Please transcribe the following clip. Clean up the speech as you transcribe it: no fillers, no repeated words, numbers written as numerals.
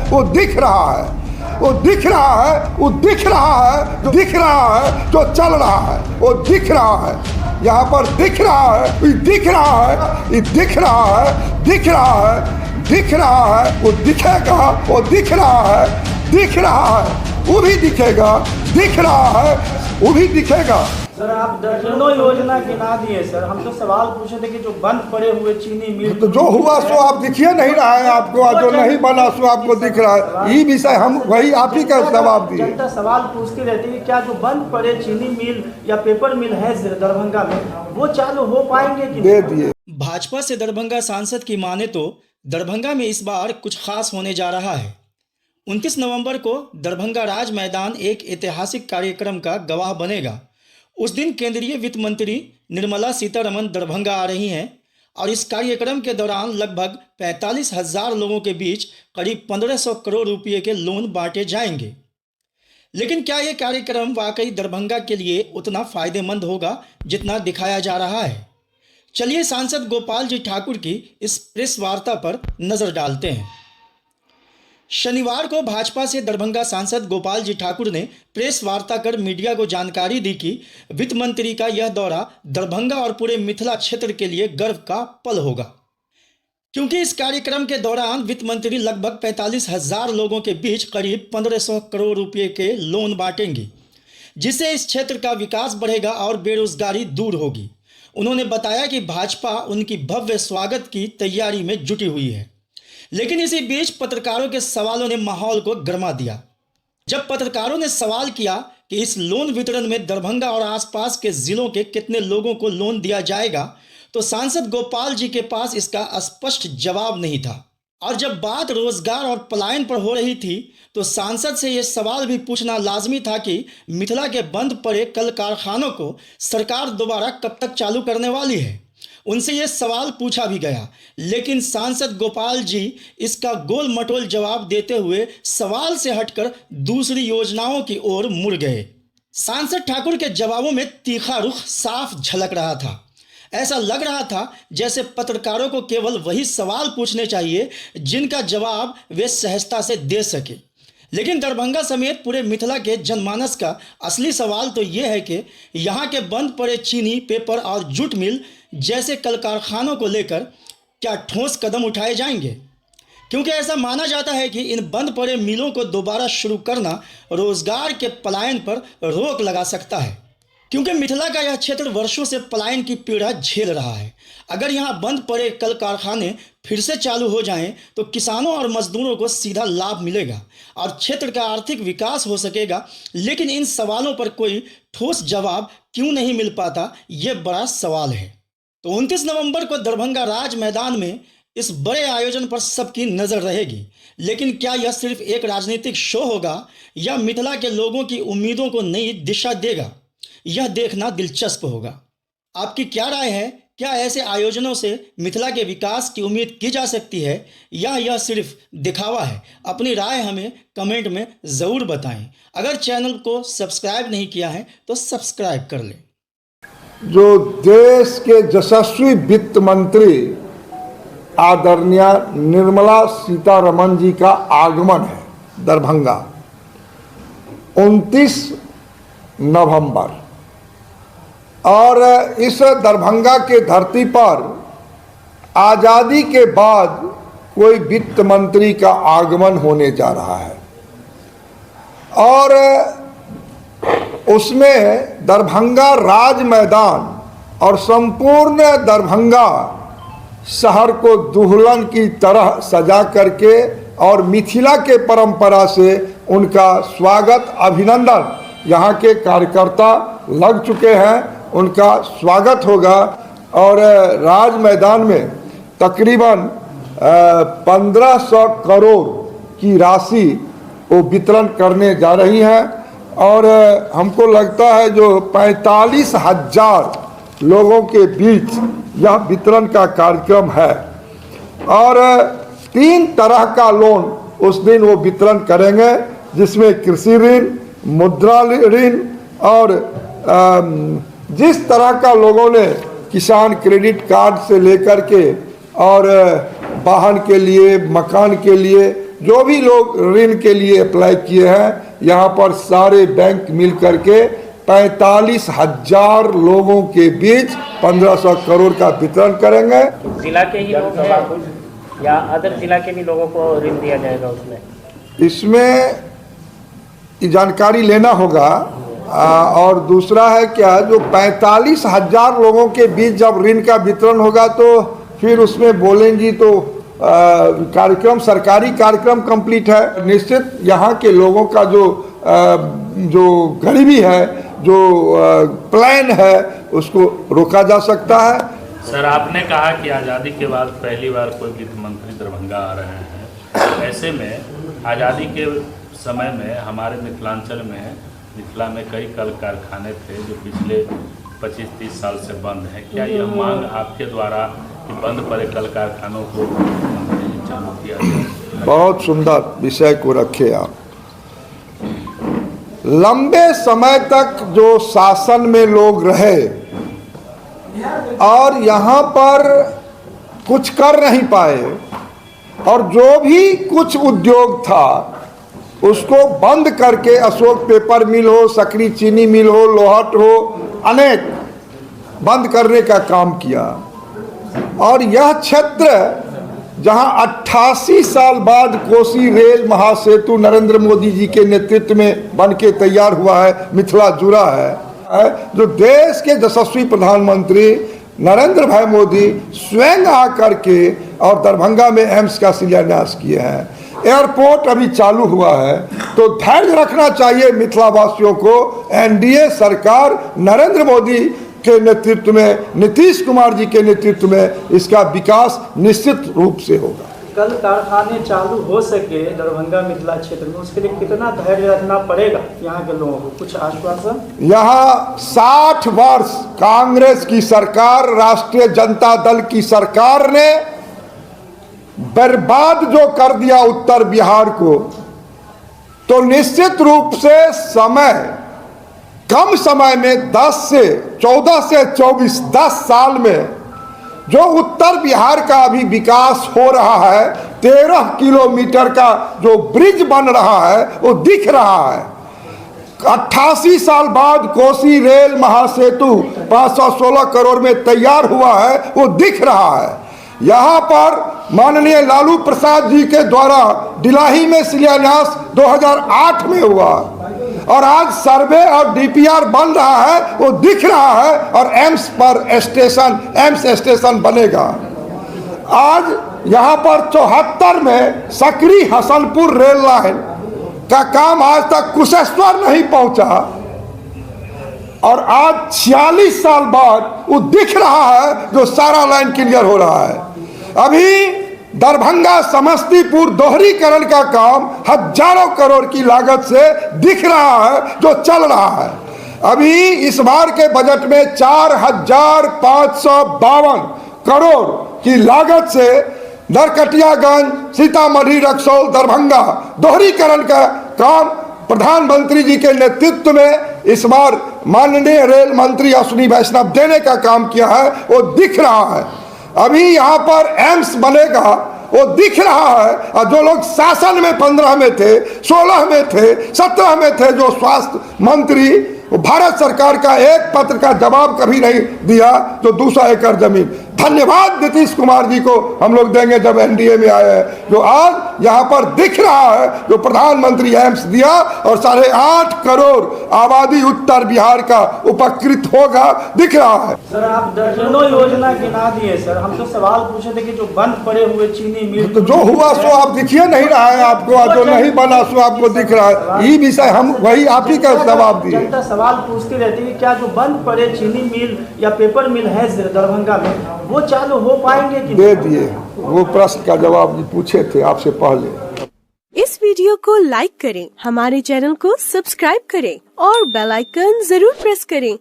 वो दिख रहा है, वो दिख रहा है, वो दिख रहा है, दिख रहा है जो चल रहा है, वो दिख रहा है, यहाँ पर दिख रहा है, ये दिख रहा है, ये दिख रहा है, दिख रहा है, दिख रहा है, वो दिखेगा, वो दिख रहा है, दिख रहा है, वो भी दिखेगा, दिख रहा है, वो भी दिखेगा। सर आप दर्जनों योजना गिना दिए सर, हम तो सवाल पूछे थे कि जो बंद पड़े हुए चीनी मिल तो जो हुआ सो आप दिखिए नहीं रहा है आपको, जो नहीं बना सो आपको दिख रहा है। ये विषय हम वही आप ही का जवाब दिए। जनता सवाल पूछती रहती है क्या जो बंद पड़े चीनी मिल या पेपर मिल है दरभंगा में वो चालू हो पाएंगे कि दे दिए। भाजपा से दरभंगा सांसद की माने तो दरभंगा में इस बार कुछ खास होने जा रहा है। 29 नवंबर को दरभंगा राज मैदान एक ऐतिहासिक कार्यक्रम का गवाह बनेगा। उस दिन केंद्रीय वित्त मंत्री निर्मला सीतारमण दरभंगा आ रही हैं और इस कार्यक्रम के दौरान लगभग 45,000 लोगों के बीच करीब 1,500 करोड़ रुपए के लोन बांटे जाएंगे। लेकिन क्या ये कार्यक्रम वाकई दरभंगा के लिए उतना फायदेमंद होगा जितना दिखाया जा रहा है? चलिए सांसद गोपाल जी ठाकुर की इस प्रेस वार्ता पर नजर डालते हैं। शनिवार को भाजपा से दरभंगा सांसद गोपाल जी ठाकुर ने प्रेस वार्ता कर मीडिया को जानकारी दी कि वित्त मंत्री का यह दौरा दरभंगा और पूरे मिथिला क्षेत्र के लिए गर्व का पल होगा, क्योंकि इस कार्यक्रम के दौरान वित्त मंत्री लगभग 45,000 लोगों के बीच करीब 1,500 करोड़ रुपए के लोन बांटेंगी, जिससे इस क्षेत्र का विकास बढ़ेगा और बेरोजगारी दूर होगी। उन्होंने बताया कि भाजपा उनकी भव्य स्वागत की तैयारी में जुटी हुई है। लेकिन इसी बीच पत्रकारों के सवालों ने माहौल को गरमा दिया। जब पत्रकारों ने सवाल किया कि इस लोन वितरण में दरभंगा और आसपास के जिलों के कितने लोगों को लोन दिया जाएगा, तो सांसद गोपाल जी के पास इसका स्पष्ट जवाब नहीं था। और जब बात रोजगार और पलायन पर हो रही थी, तो सांसद से यह सवाल भी पूछना लाजमी था कि मिथिला के बंद पड़े कल कारखानों को सरकार दोबारा कब तक चालू करने वाली है। उनसे यह सवाल पूछा भी गया, लेकिन सांसद गोपाल जी इसका गोल मटोल जवाब देते हुए सवाल से हटकर दूसरी योजनाओं की ओर मुड़ गए। सांसद ठाकुर के जवाबों में तीखा रुख साफ झलक रहा था। ऐसा लग रहा था जैसे पत्रकारों को केवल वही सवाल पूछने चाहिए जिनका जवाब वे सहजता से दे सके। लेकिन दरभंगा समेत पूरे मिथिला के जनमानस का असली सवाल तो ये है कि यहाँ के बंद पड़े चीनी, पेपर और जूट मिल जैसे कल कारखानों को लेकर क्या ठोस कदम उठाए जाएंगे, क्योंकि ऐसा माना जाता है कि इन बंद पड़े मिलों को दोबारा शुरू करना रोजगार के पलायन पर रोक लगा सकता है, क्योंकि मिथिला का यह क्षेत्र वर्षों से पलायन की पीड़ा झेल रहा है। अगर यहाँ बंद पड़े कल कारखाने फिर से चालू हो जाएं तो किसानों और मजदूरों को सीधा लाभ मिलेगा और क्षेत्र का आर्थिक विकास हो सकेगा। लेकिन इन सवालों पर कोई ठोस जवाब क्यों नहीं मिल पाता, ये बड़ा सवाल है। तो 29 नवंबर को दरभंगा राज मैदान में इस बड़े आयोजन पर सबकी नज़र रहेगी। लेकिन क्या यह सिर्फ एक राजनीतिक शो होगा या मिथिला के लोगों की उम्मीदों को नई दिशा देगा, यह देखना दिलचस्प होगा। आपकी क्या राय है? क्या ऐसे आयोजनों से मिथिला के विकास की उम्मीद की जा सकती है या यह सिर्फ दिखावा है? अपनी राय हमें कमेंट में ज़रूर बताएं। अगर चैनल को सब्सक्राइब नहीं किया है तो सब्सक्राइब कर लें। जो देश के यशस्वी वित्त मंत्री आदरणीय निर्मला सीतारमण जी का आगमन है दरभंगा 29 नवंबर, और इस दरभंगा के धरती पर आज़ादी के बाद कोई वित्त मंत्री का आगमन होने जा रहा है और उसमें दरभंगा राज मैदान और संपूर्ण दरभंगा शहर को दुल्हन की तरह सजा करके और मिथिला के परंपरा से उनका स्वागत, अभिनंदन यहाँ के कार्यकर्ता लग चुके हैं, उनका स्वागत होगा। और राज मैदान में तकरीबन 1,500 करोड़ की राशि वो वितरण करने जा रही हैं और हमको लगता है जो 45,000 लोगों के बीच यह वितरण का कार्यक्रम है और 3 तरह का लोन उस दिन वो वितरण करेंगे, जिसमें कृषि ऋण, मुद्रा ऋण और जिस तरह का लोगों ने किसान क्रेडिट कार्ड से लेकर के और वाहन के लिए, मकान के लिए जो भी लोग ऋण के लिए अप्लाई किए हैं, यहाँ पर सारे बैंक मिल करके 45,000 लोगों के बीच 1500 करोड़ का वितरण करेंगे। जिला के ही लोग हैं या अदर जिला के भी लोगों को ऋण दिया जाएगा उसमें? इसमें जानकारी लेना होगा। और दूसरा है क्या, जो 45,000 लोगों के बीच जब ऋण का वितरण होगा तो फिर उसमें बोलेंगी तो कार्यक्रम, सरकारी कार्यक्रम कंप्लीट है। निश्चित यहाँ के लोगों का जो गरीबी है, जो प्लान है, उसको रोका जा सकता है। सर, आपने कहा कि आज़ादी के बाद पहली बार कोई वित्त मंत्री दरभंगा आ रहे हैं। ऐसे में आज़ादी के समय में हमारे मिथिला में कई कल कारखाने थे जो पिछले 25-30 साल से बंद हैं। क्या यह मांग आपके द्वारा कि बंद पड़े कल कारखानों को चालू किया जाए? बहुत सुंदर विषय को रखे आप। लंबे समय तक जो शासन में लोग रहे और यहाँ पर कुछ कर नहीं पाए, और जो भी कुछ उद्योग था उसको बंद करके अशोक पेपर मिल हो, सकरी चीनी मिल हो, लोहट हो, अनेक बंद करने का काम किया। और यह क्षेत्र जहां 88 साल बाद कोसी रेल महासेतु नरेंद्र मोदी जी के नेतृत्व में बन के तैयार हुआ है, मिथिला जुड़ा है, जो देश के यशस्वी प्रधानमंत्री नरेंद्र भाई मोदी स्वयं आकर के और दरभंगा में एम्स का शिलान्यास किए हैं। एयरपोर्ट अभी चालू हुआ है। तो धैर्य रखना चाहिए मिथिला वासियों को। एनडीए सरकार नरेंद्र मोदी के नेतृत्व में, नीतीश कुमार जी के नेतृत्व में इसका विकास निश्चित रूप से होगा। कल कारखाने चालू हो सके दरभंगा मिथिला क्षेत्र में, उसके लिए कितना धैर्य रखना पड़ेगा यहाँ के लोगों को? कुछ आश्वासन? यहाँ 60 वर्ष कांग्रेस की सरकार, राष्ट्रीय जनता दल की सरकार ने बर्बाद जो कर दिया उत्तर बिहार को, तो निश्चित रूप से कम समय में 14 से 24 10 साल में जो उत्तर बिहार का अभी विकास हो रहा है, 13 किलोमीटर का जो ब्रिज बन रहा है वो दिख रहा है। 88 साल बाद कोसी रेल महासेतु 516 करोड़ में तैयार हुआ है, वो दिख रहा है। यहाँ पर माननीय लालू प्रसाद जी के द्वारा डिलाही में शिलान्यास 2008 में हुआ, और आज सर्वे और डीपीआर बन रहा है, वो दिख रहा है। और एम्स स्टेशन बनेगा। आज यहाँ पर 74 में सकरी हसनपुर रेल लाइन का काम आज तक कुशेश्वर नहीं पहुंचा, और आज 46 साल बाद वो दिख रहा है, जो सारा लाइन क्लियर हो रहा है। अभी दरभंगा समस्तीपुर दोहरीकरण का काम हजारों करोड़ की लागत से दिख रहा है, जो चल रहा है। अभी इस बार के बजट में 4,552 करोड़ की लागत से नरकटियागंज, सीतामढ़ी, रक्सौल, दरभंगा दोहरीकरण का काम प्रधानमंत्री जी के नेतृत्व में इस बार माननीय रेल मंत्री अश्विनी वैष्णव देने का काम किया है, वो दिख रहा है। अभी यहाँ पर एम्स बनेगा, वो दिख रहा है। और जो लोग शासन में 15 में थे, 16 में थे, 17 में थे, जो स्वास्थ्य मंत्री, भारत सरकार का एक पत्र का जवाब कभी नहीं दिया। जो 200 एकड़ जमीन, धन्यवाद नीतीश कुमार जी को हम लोग देंगे जब एनडीए में आए हैं। जो आज यहाँ पर दिख रहा है, जो प्रधानमंत्री एम्स दिया, और 8.5 करोड़ आबादी उत्तर बिहार का उपकृत होगा, दिख रहा है। सर, आप दर्जनों योजना गिना दिए। सर, हम तो सवाल पूछे थे कि जो बंद पड़े हुए चीनी मिल, तो जो हुआ सो आप दिखिए नहीं रहा है आपको, और जो नहीं बना सो आपको दिख रहा है। ये विषय हम वही आप ही का जवाब दिए। जनता सवाल पूछती रहती है, क्या जो बंद पड़े चीनी मिल या पेपर मिल है दरभंगा में, वो चालू हो पाएंगे कि? दे दिए, वो प्रश्न का जवाब पूछे थे आपसे पहले। इस वीडियो को लाइक करें, हमारे चैनल को सब्सक्राइब करें और बेल आइकन जरूर प्रेस करें